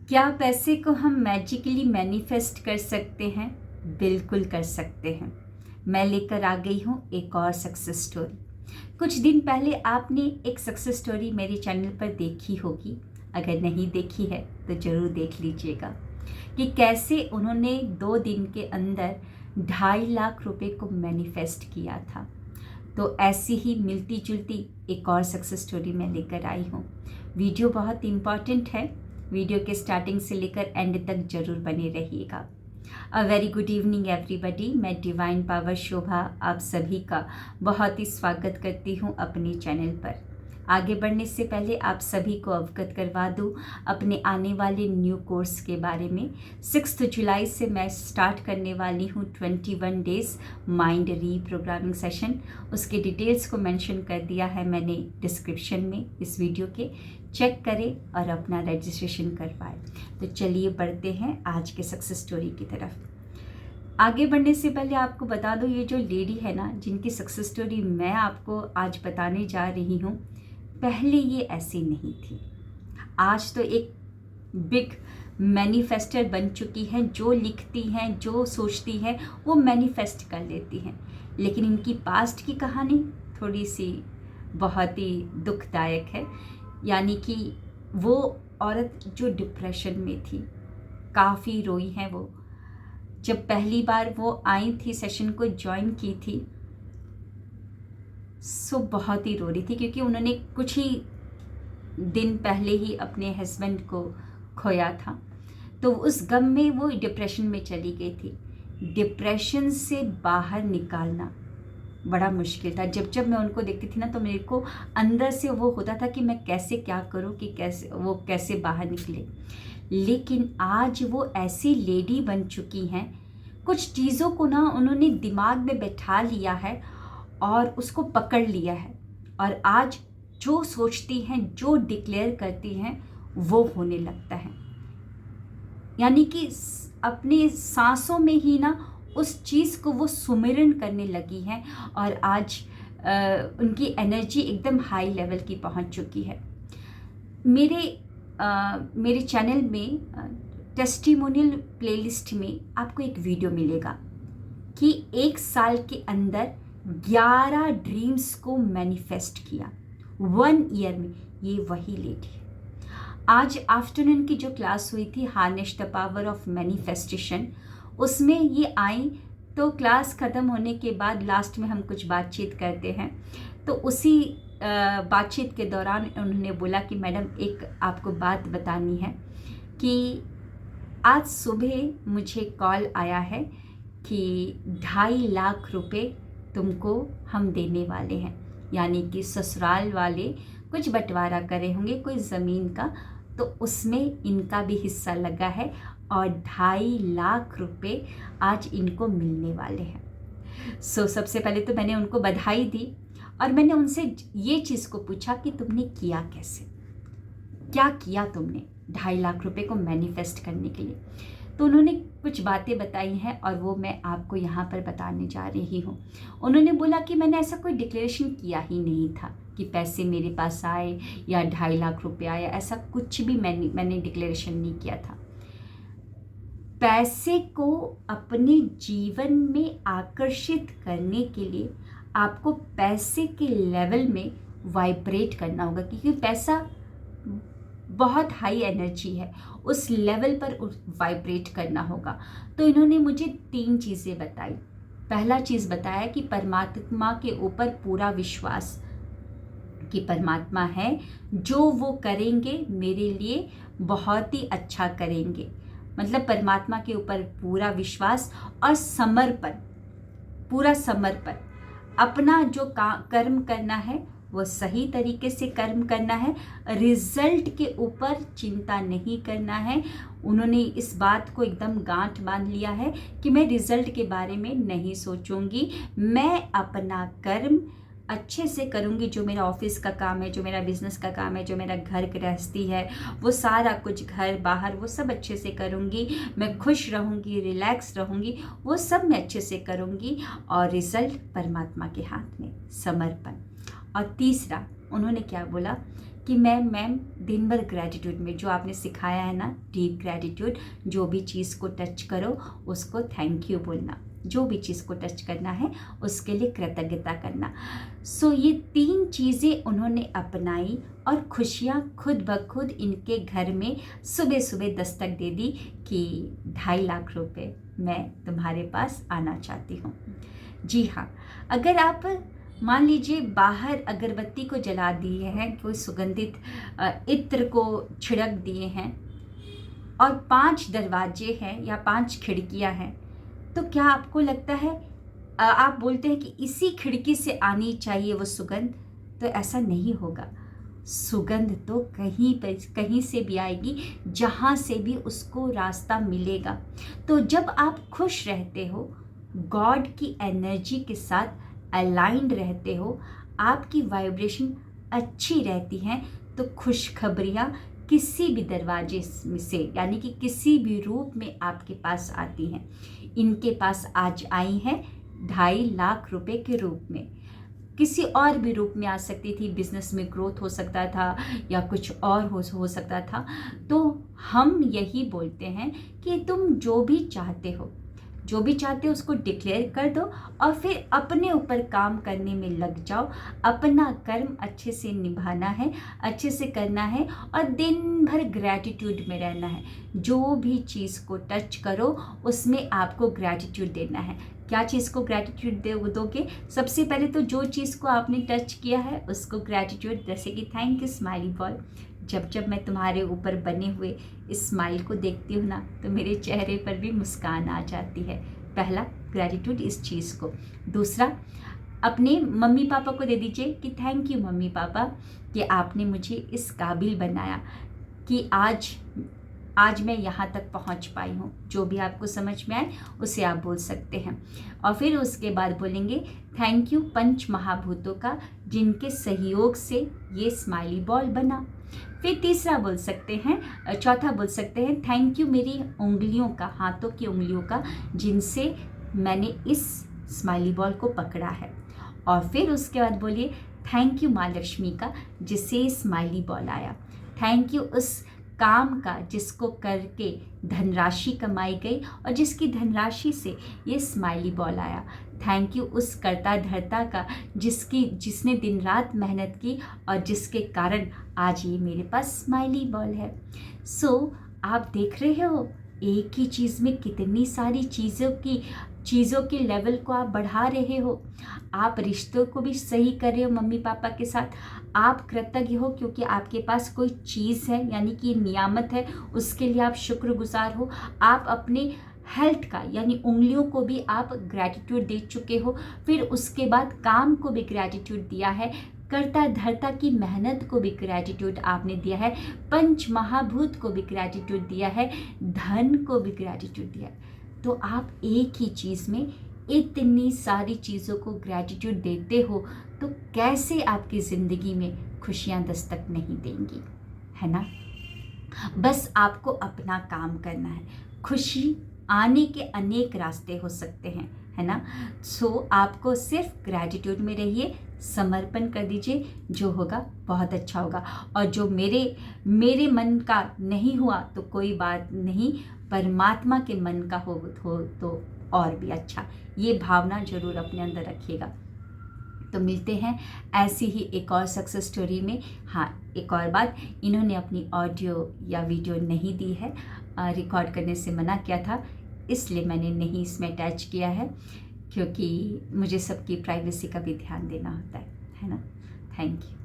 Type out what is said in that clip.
क्या पैसे को हम मैजिकली मैनिफेस्ट कर सकते हैं? बिल्कुल कर सकते हैं। मैं लेकर आ गई हूँ एक और सक्सेस स्टोरी। कुछ दिन पहले आपने एक सक्सेस स्टोरी मेरे चैनल पर देखी होगी। अगर नहीं देखी है तो ज़रूर देख लीजिएगा कि कैसे उन्होंने 2 दिन के अंदर 2.5 लाख रुपए को मैनिफेस्ट किया था। तो ऐसी ही मिलती जुलती एक और सक्सेस स्टोरी मैं लेकर आई हूँ। वीडियो बहुत इम्पॉर्टेंट है। वीडियो के स्टार्टिंग से लेकर एंड तक जरूर बने रहिएगा। A very good evening everybody. मैं डिवाइन पावर शोभा आप सभी का बहुत ही स्वागत करती हूँ अपने चैनल पर। आगे बढ़ने से पहले आप सभी को अवगत करवा दूँ अपने आने वाले न्यू कोर्स के बारे में। 6 जुलाई से मैं स्टार्ट करने वाली हूँ 21 डेज माइंड रीप्रोग्रामिंग सेशन। उसके डिटेल्स को मेंशन कर दिया है मैंने डिस्क्रिप्शन में इस वीडियो के। चेक करें और अपना रजिस्ट्रेशन करवाएं। तो चलिए बढ़ते हैं आज के सक्सेस स्टोरी की तरफ। आगे बढ़ने से पहले आपको बता दूं, ये जो लेडी है ना, जिनकी सक्सेस स्टोरी मैं आपको आज बताने जा रही हूँ, पहले ये ऐसी नहीं थी। आज तो एक बिग मैनिफेस्टर बन चुकी हैं। जो लिखती हैं, जो सोचती हैं, वो मैनिफेस्ट कर लेती हैं। लेकिन इनकी पास्ट की कहानी थोड़ी सी बहुत ही दुखदायक है। यानी कि वो औरत जो डिप्रेशन में थी, काफ़ी रोई है वो। जब पहली बार वो आई थी, सेशन को ज्वाइन की थी, सो बहुत ही रो रही थी क्योंकि उन्होंने कुछ ही दिन पहले ही अपने हस्बैंड को खोया था। तो उस गम में वो डिप्रेशन में चली गई थी। डिप्रेशन से बाहर निकालना बड़ा मुश्किल था। जब जब मैं उनको देखती थी ना, तो मेरे को अंदर से वो होता था कि मैं कैसे क्या करूं कि कैसे बाहर निकले। लेकिन आज वो ऐसी लेडी बन चुकी हैं। कुछ चीज़ों को ना उन्होंने दिमाग में बैठा लिया है और उसको पकड़ लिया है। और आज जो सोचती हैं, जो डिक्लेयर करती हैं, वो होने लगता है। यानी कि अपने सांसों में ही ना उस चीज़ को वो सुमिरन करने लगी हैं। और आज उनकी एनर्जी एकदम हाई लेवल की पहुंच चुकी है। मेरे चैनल में टेस्टिमोनियल प्लेलिस्ट में आपको एक वीडियो मिलेगा कि 1 साल के अंदर 11 ड्रीम्स को मैनिफेस्ट किया 1 ईयर में। ये वही लेडी है। आज आफ्टरनून की जो क्लास हुई थी, harness the power of manifestation, उसमें ये आई। तो क्लास ख़त्म होने के बाद लास्ट में हम कुछ बातचीत करते हैं। तो उसी बातचीत के दौरान उन्होंने बोला कि मैडम, एक आपको बात बतानी है कि आज सुबह मुझे कॉल आया है कि 2.5 लाख रुपए तुमको हम देने वाले हैं। यानी कि ससुराल वाले कुछ बंटवारा करे होंगे कोई ज़मीन का, तो उसमें इनका भी हिस्सा लगा है और 2.5 लाख रुपए आज इनको मिलने वाले हैं। सबसे पहले तो मैंने उनको बधाई दी और मैंने उनसे ये चीज़ को पूछा कि तुमने किया कैसे, क्या किया तुमने 2.5 लाख रुपए को मैनिफेस्ट करने के लिए। तो उन्होंने कुछ बातें बताई हैं और वो मैं आपको यहाँ पर बताने जा रही हूँ। उन्होंने बोला कि मैंने ऐसा कोई डिक्लेरेशन किया ही नहीं था कि पैसे मेरे पास आए या 2.5 लाख रुपए आया। ऐसा कुछ भी मैंने डिक्लेरेशन नहीं किया था। पैसे को अपने जीवन में आकर्षित करने के लिए आपको पैसे के लेवल में वाइब्रेट करना होगा, क्योंकि पैसा बहुत हाई एनर्जी है, उस लेवल पर वाइब्रेट करना होगा। तो इन्होंने मुझे 3 चीज़ें बताई। पहला चीज़ बताया कि परमात्मा के ऊपर पूरा विश्वास, कि परमात्मा है, जो वो करेंगे मेरे लिए बहुत ही अच्छा करेंगे। मतलब परमात्मा के ऊपर पूरा विश्वास और समर्पण, पूरा समर्पण। अपना जो कर्म करना है वो सही तरीके से कर्म करना है, रिजल्ट के ऊपर चिंता नहीं करना है। उन्होंने इस बात को एकदम गांठ बांध लिया है कि मैं रिजल्ट के बारे में नहीं सोचूंगी, मैं अपना कर्म अच्छे से करूंगी। जो मेरा ऑफिस का काम है, जो मेरा बिजनेस का काम है, जो मेरा घर गृहस्थी है, वो सारा कुछ घर बाहर वो सब अच्छे से करूंगी। मैं खुश रहूंगी, रिलैक्स रहूंगी, वो सब मैं अच्छे से करूंगी। और रिजल्ट परमात्मा के हाथ में, समर्पण। और तीसरा उन्होंने क्या बोला कि मैम दिन भर ग्रैटिट्यूड में जो आपने सिखाया है ना, डीप ग्रैटिट्यूड, जो भी चीज़ को टच करो उसको थैंक यू बोलना, जो भी चीज़ को टच करना है उसके लिए कृतज्ञता करना। सो ये 3 चीज़ें उन्होंने अपनाई और खुशियाँ खुद ब खुद इनके घर में सुबह सुबह दस्तक दे दी कि 2.5 लाख रुपए मैं तुम्हारे पास आना चाहती हूँ। जी हाँ, अगर आप मान लीजिए बाहर अगरबत्ती को जला दिए हैं, कोई सुगंधित इत्र को छिड़क दिए हैं और 5 दरवाजे हैं या 5 खिड़कियां हैं, तो क्या आपको लगता है आप बोलते हैं कि इसी खिड़की से आनी चाहिए वो सुगंध? तो ऐसा नहीं होगा। सुगंध तो कहीं से भी आएगी, जहाँ से भी उसको रास्ता मिलेगा। तो जब आप खुश रहते हो, गॉड की एनर्जी के साथ अलाइंड रहते हो, आपकी वाइब्रेशन अच्छी रहती है, तो खुशखबरियाँ किसी भी दरवाजे से यानी कि किसी भी रूप में आपके पास आती हैं। इनके पास आज आई हैं 2.5 लाख रुपए के रूप में, किसी और भी रूप में आ सकती थी, बिजनेस में ग्रोथ हो सकता था या कुछ और हो सकता था। तो हम यही बोलते हैं कि तुम जो भी चाहते हो उसको डिक्लेयर कर दो और फिर अपने ऊपर काम करने में लग जाओ। अपना कर्म अच्छे से निभाना है, अच्छे से करना है और दिन भर ग्रैटिट्यूड में रहना है। जो भी चीज़ को टच करो उसमें आपको ग्रैटिट्यूड देना है। क्या चीज़ को ग्रैटिट्यूड दोगे? सबसे पहले तो जो चीज़ को आपने टच किया है उसको ग्रैटिट्यूड, जैसे कि थैंक यू स्माइली बॉय। जब मैं तुम्हारे ऊपर बने हुए इस स्माइल को देखती हूँ ना, तो मेरे चेहरे पर भी मुस्कान आ जाती है। पहला ग्रैटिट्यूड इस चीज़ को। दूसरा, अपने मम्मी पापा को दे दीजिए कि थैंक यू मम्मी पापा कि आपने मुझे इस काबिल बनाया कि आज मैं यहाँ तक पहुँच पाई हूँ। जो भी आपको समझ में आए उसे आप बोल सकते हैं। और फिर उसके बाद बोलेंगे थैंक यू पंच महाभूतों का, जिनके सहयोग से ये स्माइली बॉल बना। फिर तीसरा बोल सकते हैं, चौथा बोल सकते हैं थैंक यू मेरी उंगलियों का, हाथों की उंगलियों का, जिनसे मैंने इस स्माइली बॉल को पकड़ा है। और फिर उसके बाद बोलिए थैंक यू माँ लक्ष्मी का, जिससे स्माइली बॉल आया। थैंक यू उस काम का जिसको करके धनराशि कमाई गई और जिसकी धनराशि से ये स्माइली बॉल आया। थैंक यू उस कर्ता धर्ता का जिसने दिन रात मेहनत की और जिसके कारण आज ये मेरे पास स्माइली बॉल है। सो आप देख रहे हो एक ही चीज़ में कितनी सारी चीज़ों के लेवल को आप बढ़ा रहे हो। आप रिश्तों को भी सही कर रहे हो मम्मी पापा के साथ। आप कृतज्ञ हो क्योंकि आपके पास कोई चीज़ है, यानी कि नियामत है, उसके लिए आप शुक्रगुजार हो। आप अपने हेल्थ का यानी उंगलियों को भी आप ग्रैटिट्यूड दे चुके हो। फिर उसके बाद काम को भी ग्रैटिट्यूड दिया है, कर्ता धर्ता की मेहनत को भी ग्रैटिट्यूड आपने दिया है, पंच महाभूत को भी ग्रैटिट्यूड दिया है, धन को भी ग्रैटिट्यूड दिया है। तो आप एक ही चीज़ में इतनी सारी चीज़ों को ग्रैटिट्यूड देते हो, तो कैसे आपकी ज़िंदगी में खुशियाँ दस्तक नहीं देंगी, है ना? बस आपको अपना काम करना है। खुशी आने के अनेक रास्ते हो सकते हैं, है ना? सो आपको सिर्फ ग्रैटिट्यूड में रहिए, समर्पण कर दीजिए, जो होगा बहुत अच्छा होगा। और जो मेरे मन का नहीं हुआ तो कोई बात नहीं, परमात्मा के मन का हो तो और भी अच्छा। ये भावना जरूर अपने अंदर रखिएगा। तो मिलते हैं ऐसी ही एक और सक्सेस स्टोरी में। हाँ, एक और बात, इन्होंने अपनी ऑडियो या वीडियो नहीं दी है, रिकॉर्ड करने से मना किया था, इसलिए मैंने नहीं इसमें अटैच किया है, क्योंकि मुझे सबकी प्राइवेसी का भी ध्यान देना होता है ना? Thank you.